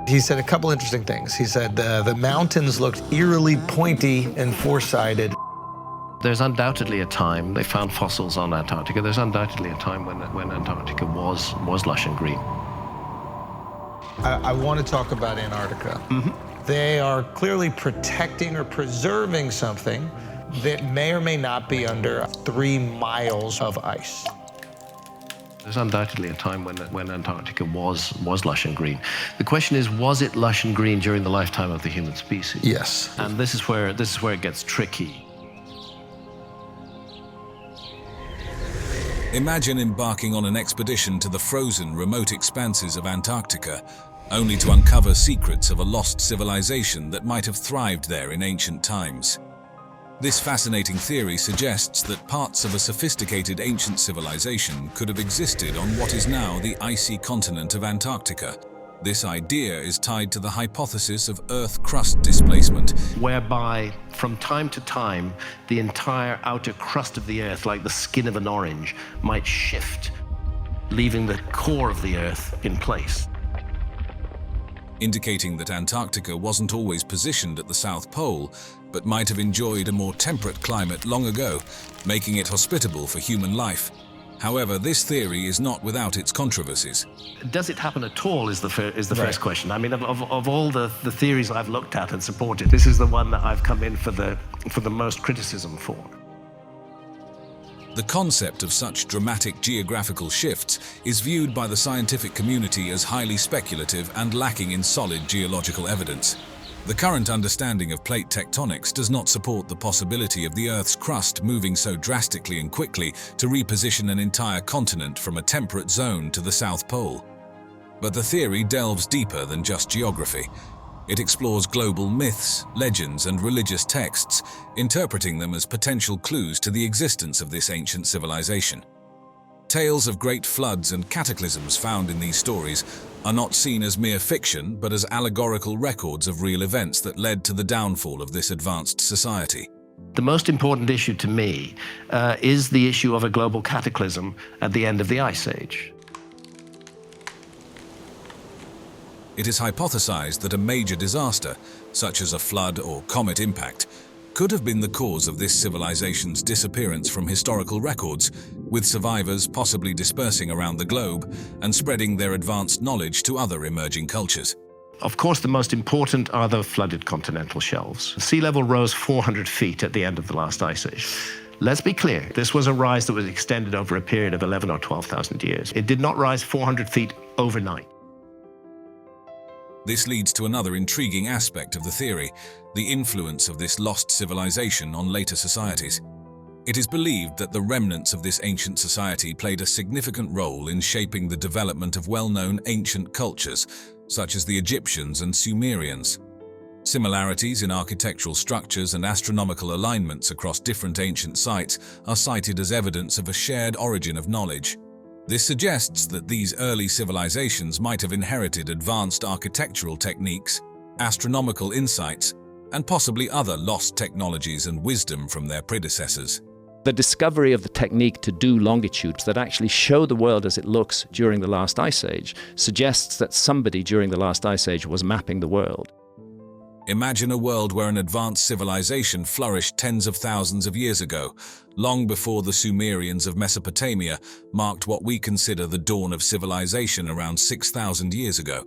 He said a couple interesting things. He said the mountains looked eerily pointy and four-sided. There's undoubtedly a time, they found fossils on Antarctica, there's undoubtedly a time when Antarctica was lush and green. I want to talk about Antarctica. They are clearly protecting or preserving something that may or may not be under 3 miles of ice. There's undoubtedly a time when Antarctica was lush and green. The question is, was it lush and green during the lifetime of the human species? Yes. And this is where it gets tricky. Imagine embarking on an expedition to the frozen, remote expanses of Antarctica, only to uncover secrets of a lost civilization that might have thrived there in ancient times. This fascinating theory suggests that parts of a sophisticated ancient civilization could have existed on what is now the icy continent of Antarctica. This idea is tied to the hypothesis of Earth crust displacement, whereby from time to time the entire outer crust of the Earth, like the skin of an orange, might shift, leaving the core of the Earth in place. indicating that Antarctica wasn't always positioned at the South Pole, but might have enjoyed a more temperate climate long ago, making it hospitable for human life. However, this theory is not without its controversies. Does it happen at all is the first question. I mean, of all the theories I've looked at and supported, this is the one that I've come in for the most criticism for. The concept of such dramatic geographical shifts is viewed by the scientific community as highly speculative and lacking in solid geological evidence. The current understanding of plate tectonics does not support the possibility of the Earth's crust moving so drastically and quickly to reposition an entire continent from a temperate zone to the South Pole. But the theory delves deeper than just geography. It explores global myths, legends, and religious texts, interpreting them as potential clues to the existence of this ancient civilization. Tales of great floods and cataclysms found in these stories are not seen as mere fiction, but as allegorical records of real events that led to the downfall of this advanced society. The most important issue to me is the issue of a global cataclysm at the end of the Ice Age. It is hypothesized that a major disaster, such as a flood or comet impact, could have been the cause of this civilization's disappearance from historical records, with survivors possibly dispersing around the globe and spreading their advanced knowledge to other emerging cultures. Of course, the most important are the flooded continental shelves. Sea level rose 400 feet at the end of the last ice age. Let's be clear, this was a rise that was extended over a period of 11 or 12,000 years. It did not rise 400 feet overnight. This leads to another intriguing aspect of the theory, the influence of this lost civilization on later societies. It is believed that the remnants of this ancient society played a significant role in shaping the development of well-known ancient cultures, such as the Egyptians and Sumerians. Similarities in architectural structures and astronomical alignments across different ancient sites are cited as evidence of a shared origin of knowledge. This suggests that these early civilizations might have inherited advanced architectural techniques, astronomical insights, and possibly other lost technologies and wisdom from their predecessors. The discovery of the technique to do longitudes that actually show the world as it looks during the last ice age suggests that somebody during the last ice age was mapping the world. Imagine a world where an advanced civilization flourished tens of thousands of years ago, long before the Sumerians of Mesopotamia marked what we consider the dawn of civilization around 6,000 years ago.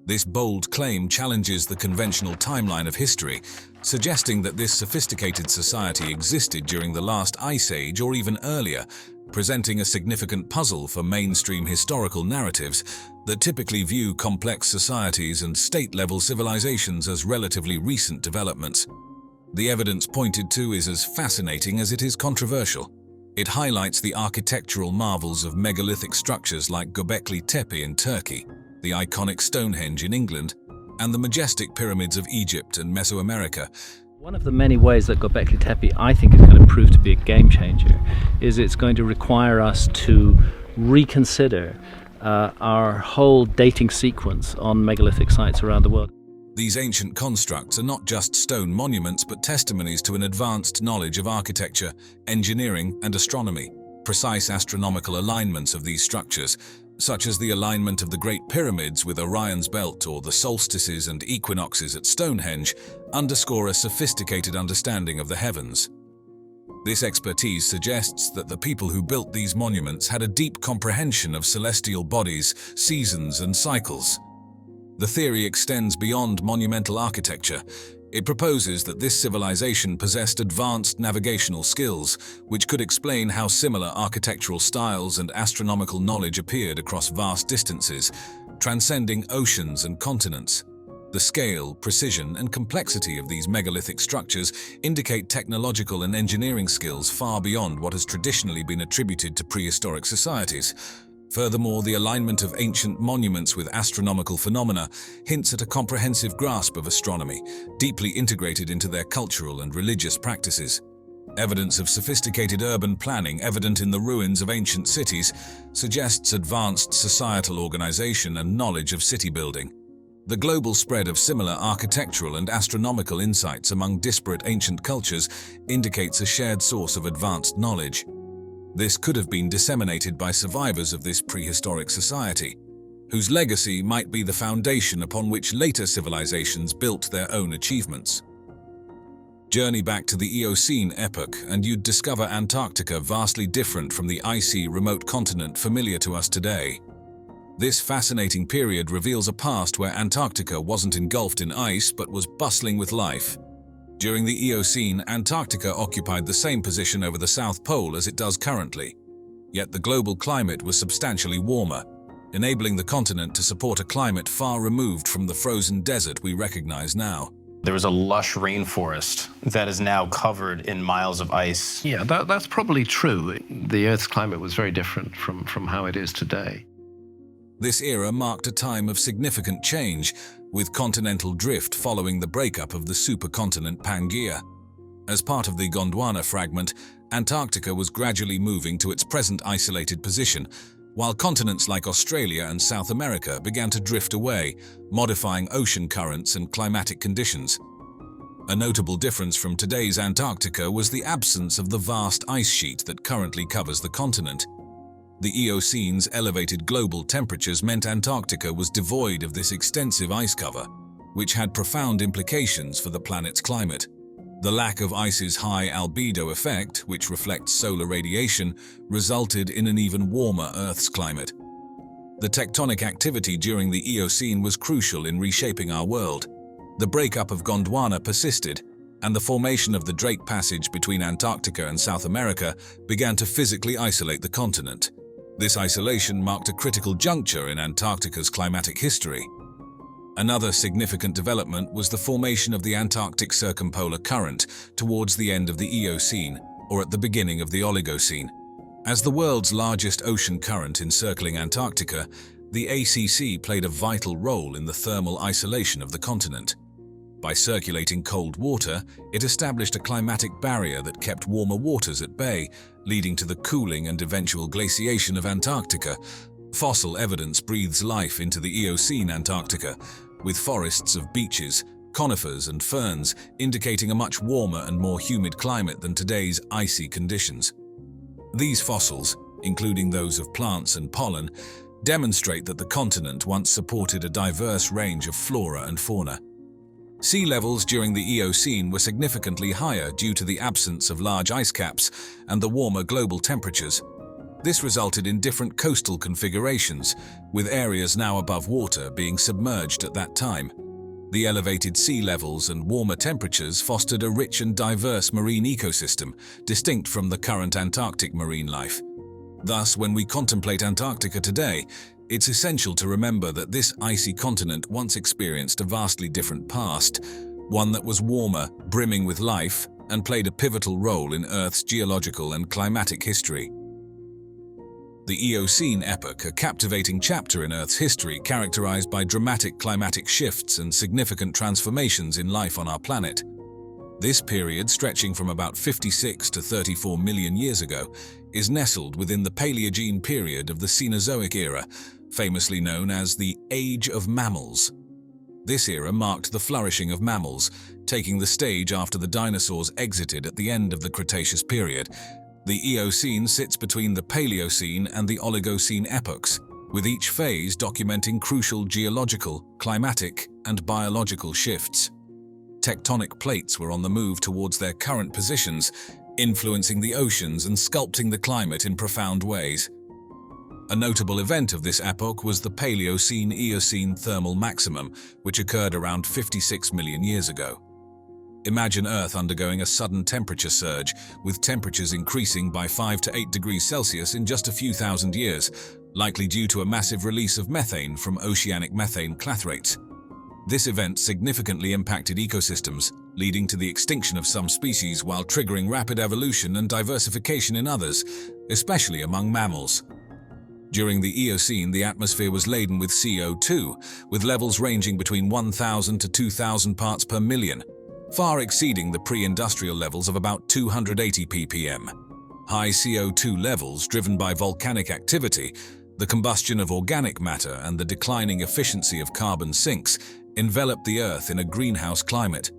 This bold claim challenges the conventional timeline of history, suggesting that this sophisticated society existed during the last ice age or even earlier, presenting a significant puzzle for mainstream historical narratives that typically view complex societies and state-level civilizations as relatively recent developments. The evidence pointed to is as fascinating as it is controversial. It highlights the architectural marvels of megalithic structures like Göbekli Tepe in Turkey, the iconic Stonehenge in England, and the majestic pyramids of Egypt and Mesoamerica. One of the many ways that Göbekli Tepe, I think, is going to prove to be a game changer is it's going to require us to reconsider our whole dating sequence on megalithic sites around the world. These ancient constructs are not just stone monuments but testimonies to an advanced knowledge of architecture, engineering, and astronomy. Precise astronomical alignments of these structures, such as the alignment of the Great Pyramids with Orion's Belt or the solstices and equinoxes at Stonehenge, underscore a sophisticated understanding of the heavens. This expertise suggests that the people who built these monuments had a deep comprehension of celestial bodies, seasons, and cycles. The theory extends beyond monumental architecture. It proposes that this civilization possessed advanced navigational skills, which could explain how similar architectural styles and astronomical knowledge appeared across vast distances, transcending oceans and continents. The scale, precision, and complexity of these megalithic structures indicate technological and engineering skills far beyond what has traditionally been attributed to prehistoric societies. Furthermore, the alignment of ancient monuments with astronomical phenomena hints at a comprehensive grasp of astronomy, deeply integrated into their cultural and religious practices. Evidence of sophisticated urban planning evident in the ruins of ancient cities suggests advanced societal organization and knowledge of city building. The global spread of similar architectural and astronomical insights among disparate ancient cultures indicates a shared source of advanced knowledge. This could have been disseminated by survivors of this prehistoric society, whose legacy might be the foundation upon which later civilizations built their own achievements. Journey back to the Eocene epoch and you'd discover Antarctica vastly different from the icy, remote continent familiar to us today. This fascinating period reveals a past where Antarctica wasn't engulfed in ice but was bustling with life. During the Eocene, Antarctica occupied the same position over the South Pole as it does currently. Yet the global climate was substantially warmer, enabling the continent to support a climate far removed from the frozen desert we recognize now. There was a lush rainforest that is now covered in miles of ice. Yeah, that's probably true. The Earth's climate was very different from how it is today. This era marked a time of significant change, with continental drift following the breakup of the supercontinent Pangaea. As part of the Gondwana fragment, Antarctica was gradually moving to its present isolated position, while continents like Australia and South America began to drift away, modifying ocean currents and climatic conditions. A notable difference from today's Antarctica was the absence of the vast ice sheet that currently covers the continent. The Eocene's elevated global temperatures meant Antarctica was devoid of this extensive ice cover, which had profound implications for the planet's climate. The lack of ice's high albedo effect, which reflects solar radiation, resulted in an even warmer Earth's climate. The tectonic activity during the Eocene was crucial in reshaping our world. The breakup of Gondwana persisted, and the formation of the Drake Passage between Antarctica and South America began to physically isolate the continent. This isolation marked a critical juncture in Antarctica's climatic history. Another significant development was the formation of the Antarctic Circumpolar Current towards the end of the Eocene, or at the beginning of the Oligocene. As the world's largest ocean current encircling Antarctica, the ACC played a vital role in the thermal isolation of the continent. By circulating cold water, it established a climatic barrier that kept warmer waters at bay, leading to the cooling and eventual glaciation of Antarctica. Fossil evidence breathes life into the Eocene Antarctica, with forests of beeches, conifers, and ferns indicating a much warmer and more humid climate than today's icy conditions. These fossils, including those of plants and pollen, demonstrate that the continent once supported a diverse range of flora and fauna. Sea levels during the Eocene were significantly higher due to the absence of large ice caps and the warmer global temperatures. This resulted in different coastal configurations, with areas now above water being submerged at that time. The elevated sea levels and warmer temperatures fostered a rich and diverse marine ecosystem, distinct from the current Antarctic marine life. Thus, when we contemplate Antarctica today, it's essential to remember that this icy continent once experienced a vastly different past, one that was warmer, brimming with life, and played a pivotal role in Earth's geological and climatic history. The Eocene epoch, a captivating chapter in Earth's history characterized by dramatic climatic shifts and significant transformations in life on our planet. This period, stretching from about 56 to 34 million years ago, is nestled within the Paleogene period of the Cenozoic era, famously known as the Age of Mammals. This era marked the flourishing of mammals, taking the stage after the dinosaurs exited at the end of the Cretaceous period, The Eocene sits between the Paleocene and the Oligocene epochs, with each phase documenting crucial geological, climatic, and biological shifts. Tectonic plates were on the move towards their current positions, influencing the oceans and sculpting the climate in profound ways. A notable event of this epoch was the Paleocene-Eocene thermal maximum, which occurred around 56 million years ago. Imagine Earth undergoing a sudden temperature surge, with temperatures increasing by 5 to 8 degrees Celsius in just a few thousand years, likely due to a massive release of methane from oceanic methane clathrates. This event significantly impacted ecosystems, leading to the extinction of some species while triggering rapid evolution and diversification in others, especially among mammals. During the Eocene, the atmosphere was laden with CO2, with levels ranging between 1,000 to 2,000 parts per million, far exceeding the pre-industrial levels of about 280 ppm. High CO2 levels, driven by volcanic activity, the combustion of organic matter, and the declining efficiency of carbon sinks, enveloped the Earth in a greenhouse climate.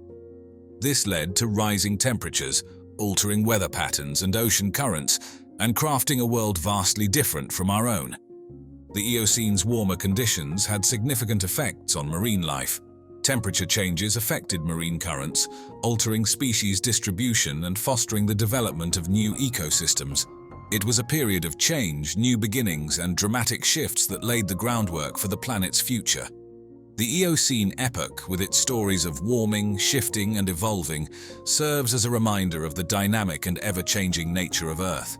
This led to rising temperatures, altering weather patterns and ocean currents, and crafting a world vastly different from our own. The Eocene's warmer conditions had significant effects on marine life. Temperature changes affected marine currents, altering species distribution and fostering the development of new ecosystems. It was a period of change, new beginnings, and dramatic shifts that laid the groundwork for the planet's future. The Eocene epoch, with its stories of warming, shifting, and evolving, serves as a reminder of the dynamic and ever-changing nature of Earth.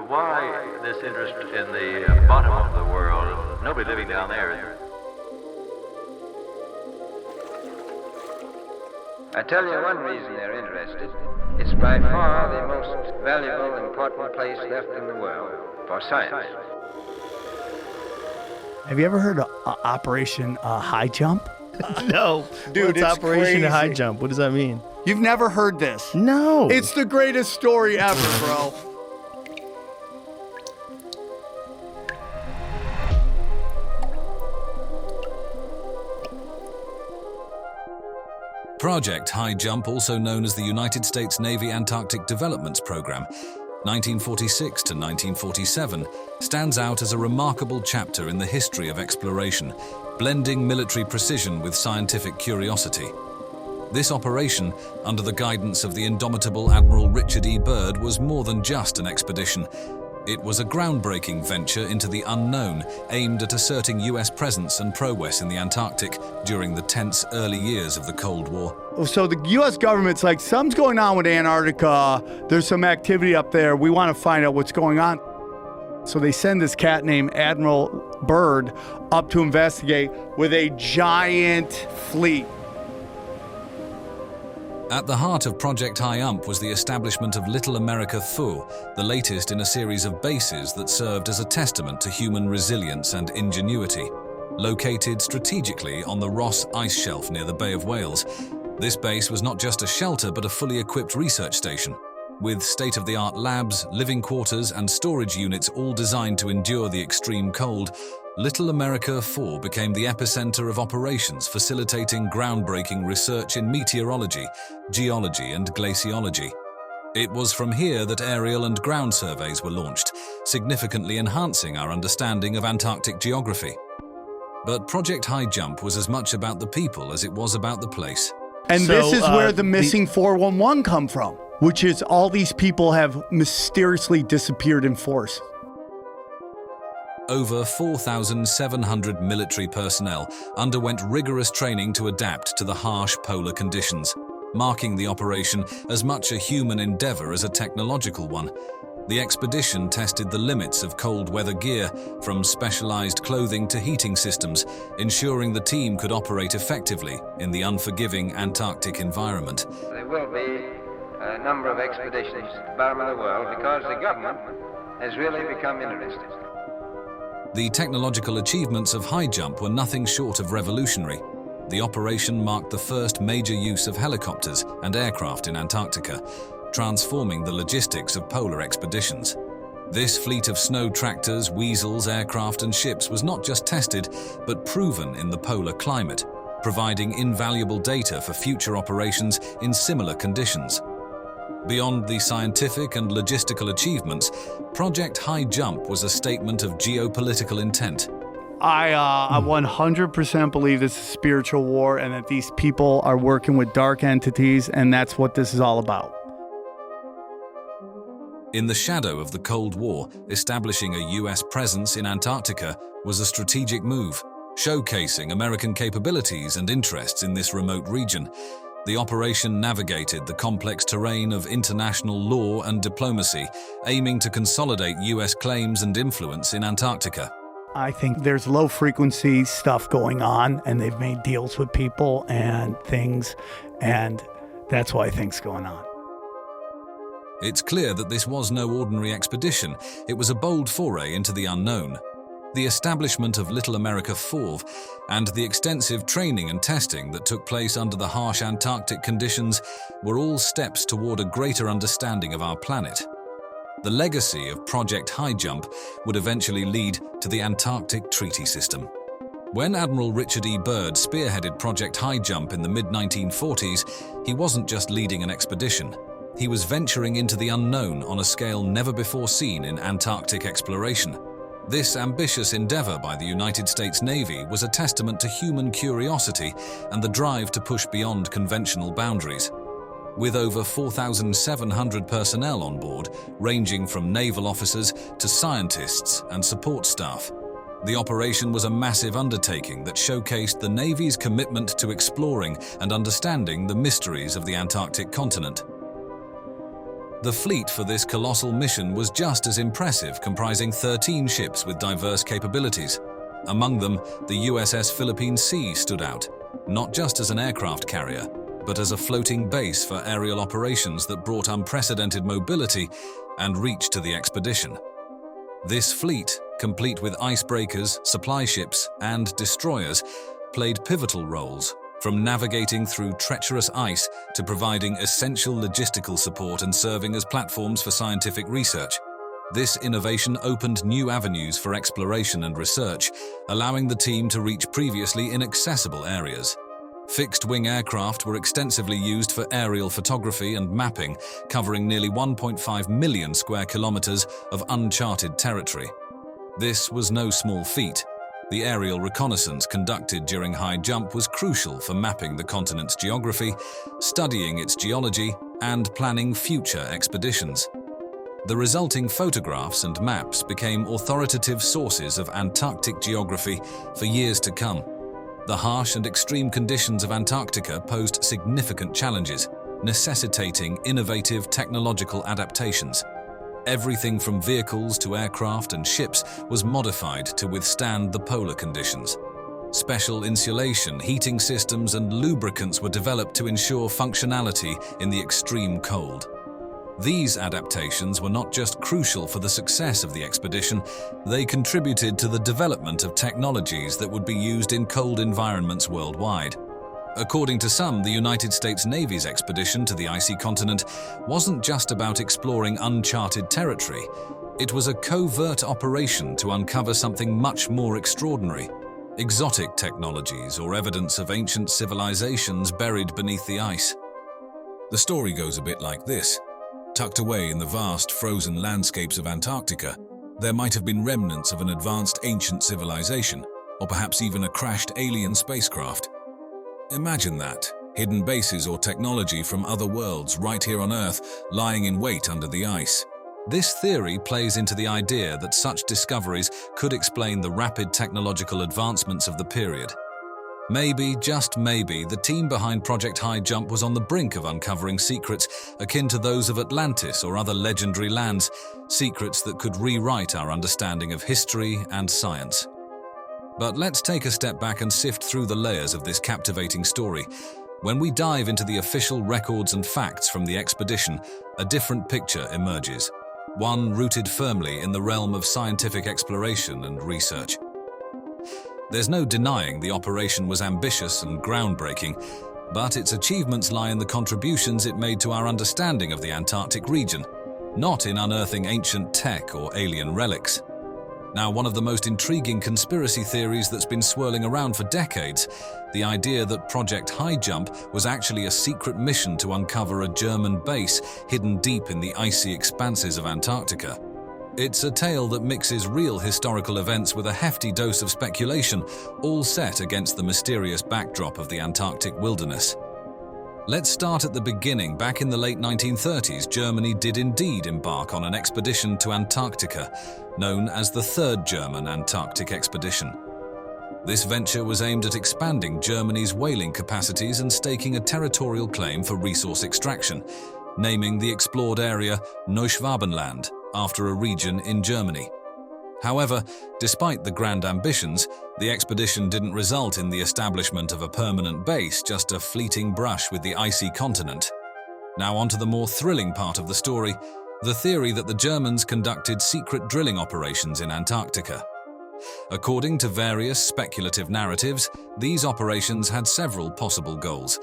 Why this interest in the bottom of the world? Nobody living down there. I tell you one reason they're interested. It's by far the most valuable, important place left in the world for science. Have you ever heard of Operation High Jump? No. Dude, What's it's Operation crazy. High Jump? What does that mean? You've never heard this? No. It's the greatest story ever, bro. Project High Jump, also known as the United States Navy Antarctic Developments Program, 1946 to 1947, stands out as a remarkable chapter in the history of exploration, blending military precision with scientific curiosity. This operation, under the guidance of the indomitable Admiral Richard E. Byrd, was more than just an expedition. It was a groundbreaking venture into the unknown, aimed at asserting U.S. presence and prowess in the Antarctic during the tense early years of the Cold War. So the U.S. government's like, something's going on with Antarctica. There's some activity up there. We want to find out what's going on. So they send this cat named Admiral Byrd up to investigate with a giant fleet. At the heart of Project High Jump was the establishment of Little America 4, the latest in a series of bases that served as a testament to human resilience and ingenuity. Located strategically on the Ross Ice Shelf near the Bay of Whales, this base was not just a shelter but a fully equipped research station. With state-of-the-art labs, living quarters, and storage units all designed to endure the extreme cold, Little America 4 became the epicenter of operations, facilitating groundbreaking research in meteorology, geology, and glaciology. It was from here that aerial and ground surveys were launched, significantly enhancing our understanding of Antarctic geography. But Project High Jump was as much about the people as it was about the place. And So, this is where the missing 411 come from, which is all these people have mysteriously disappeared in force. Over 4,700 military personnel underwent rigorous training to adapt to the harsh polar conditions, marking the operation as much a human endeavor as a technological one. The expedition tested the limits of cold weather gear, from specialized clothing to heating systems, ensuring the team could operate effectively in the unforgiving Antarctic environment. There will be a number of expeditions to the bottom of the world because the government has really become interested. The technological achievements of High Jump were nothing short of revolutionary. The operation marked the first major use of helicopters and aircraft in Antarctica, transforming the logistics of polar expeditions. This fleet of snow tractors, weasels, aircraft, and ships was not just tested, but proven in the polar climate, providing invaluable data for future operations in similar conditions. Beyond the scientific and logistical achievements, Project High Jump was a statement of geopolitical intent. I 100% believe this is a spiritual war and that these people are working with dark entities, and that's what this is all about. In the shadow of the Cold War, establishing a US presence in Antarctica was a strategic move, showcasing American capabilities and interests in this remote region. The operation navigated the complex terrain of international law and diplomacy, aiming to consolidate US claims and influence in Antarctica. I think there's low-frequency stuff going on, and they've made deals with people and things, and that's why I think's going on. It's clear that this was no ordinary expedition. It was a bold foray into the unknown. The establishment of Little America 4 and the extensive training and testing that took place under the harsh Antarctic conditions were all steps toward a greater understanding of our planet. The legacy of Project High Jump would eventually lead to the Antarctic Treaty System. When Admiral Richard E. Byrd spearheaded Project High Jump in the mid-1940s, he wasn't just leading an expedition. He was venturing into the unknown on a scale never before seen in Antarctic exploration. This ambitious endeavor by the United States Navy was a testament to human curiosity and the drive to push beyond conventional boundaries. With over 4,700 personnel on board, ranging from naval officers to scientists and support staff, the operation was a massive undertaking that showcased the Navy's commitment to exploring and understanding the mysteries of the Antarctic continent. The fleet for this colossal mission was just as impressive, comprising 13 ships with diverse capabilities. Among them, the USS Philippine Sea stood out, not just as an aircraft carrier, but as a floating base for aerial operations that brought unprecedented mobility and reach to the expedition. This fleet, complete with icebreakers, supply ships, and destroyers, played pivotal roles, from navigating through treacherous ice to providing essential logistical support and serving as platforms for scientific research. This innovation opened new avenues for exploration and research, allowing the team to reach previously inaccessible areas. Fixed-wing aircraft were extensively used for aerial photography and mapping, covering nearly 1.5 million square kilometers of uncharted territory. This was no small feat. The aerial reconnaissance conducted during High Jump was crucial for mapping the continent's geography, studying its geology, and planning future expeditions. The resulting photographs and maps became authoritative sources of Antarctic geography for years to come. The harsh and extreme conditions of Antarctica posed significant challenges, necessitating innovative technological adaptations. Everything from vehicles to aircraft and ships was modified to withstand the polar conditions. Special insulation, heating systems, and lubricants were developed to ensure functionality in the extreme cold. These adaptations were not just crucial for the success of the expedition, they contributed to the development of technologies that would be used in cold environments worldwide. According to some, the United States Navy's expedition to the icy continent wasn't just about exploring uncharted territory. It was a covert operation to uncover something much more extraordinary: exotic technologies or evidence of ancient civilizations buried beneath the ice. The story goes a bit like this. Tucked away in the vast frozen landscapes of Antarctica, there might have been remnants of an advanced ancient civilization, or perhaps even a crashed alien spacecraft. Imagine that, hidden bases or technology from other worlds right here on Earth, lying in wait under the ice. This theory plays into the idea that such discoveries could explain the rapid technological advancements of the period. Maybe, just maybe, the team behind Project High Jump was on the brink of uncovering secrets akin to those of Atlantis or other legendary lands, secrets that could rewrite our understanding of history and science. But let's take a step back and sift through the layers of this captivating story. When we dive into the official records and facts from the expedition, a different picture emerges, one rooted firmly in the realm of scientific exploration and research. There's no denying the operation was ambitious and groundbreaking, but its achievements lie in the contributions it made to our understanding of the Antarctic region, not in unearthing ancient tech or alien relics. Now, one of the most intriguing conspiracy theories that's been swirling around for decades, the idea that Project High Jump was actually a secret mission to uncover a German base hidden deep in the icy expanses of Antarctica. It's a tale that mixes real historical events with a hefty dose of speculation, all set against the mysterious backdrop of the Antarctic wilderness. Let's start at the beginning. Back in the late 1930s, Germany did indeed embark on an expedition to Antarctica, known as the Third German Antarctic Expedition. This venture was aimed at expanding Germany's whaling capacities and staking a territorial claim for resource extraction, naming the explored area Neuschwabenland, after a region in Germany. However, despite the grand ambitions, the expedition didn't result in the establishment of a permanent base, just a fleeting brush with the icy continent. Now onto the more thrilling part of the story, the theory that the Germans conducted secret drilling operations in Antarctica. According to various speculative narratives, these operations had several possible goals: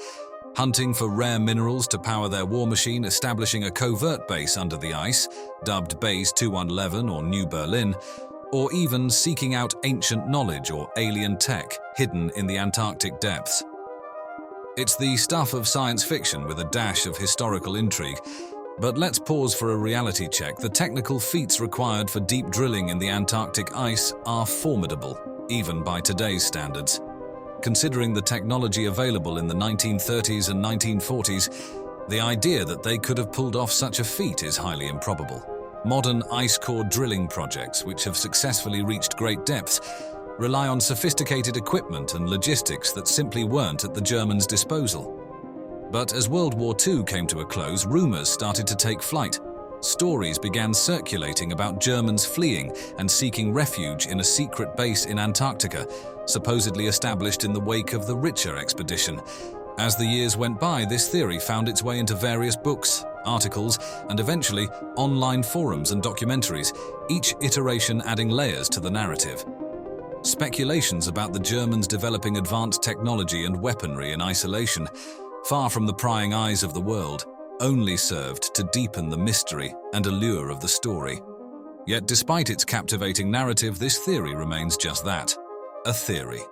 hunting for rare minerals to power their war machine, establishing a covert base under the ice, dubbed Base 2111 or New Berlin, or even seeking out ancient knowledge or alien tech hidden in the Antarctic depths. It's the stuff of science fiction with a dash of historical intrigue, but let's pause for a reality check. The technical feats required for deep drilling in the Antarctic ice are formidable, even by today's standards. Considering the technology available in the 1930s and 1940s, the idea that they could have pulled off such a feat is highly improbable. Modern ice core drilling projects, which have successfully reached great depths, rely on sophisticated equipment and logistics that simply weren't at the Germans' disposal. But as World War II came to a close, rumors started to take flight. Stories began circulating about Germans fleeing and seeking refuge in a secret base in Antarctica, supposedly established in the wake of the Richter expedition. As the years went by, this theory found its way into various books, articles, and eventually online forums and documentaries, each iteration adding layers to the narrative. Speculations about the Germans developing advanced technology and weaponry in isolation, far from the prying eyes of the world, only served to deepen the mystery and allure of the story. Yet despite its captivating narrative, this theory remains just that, a theory.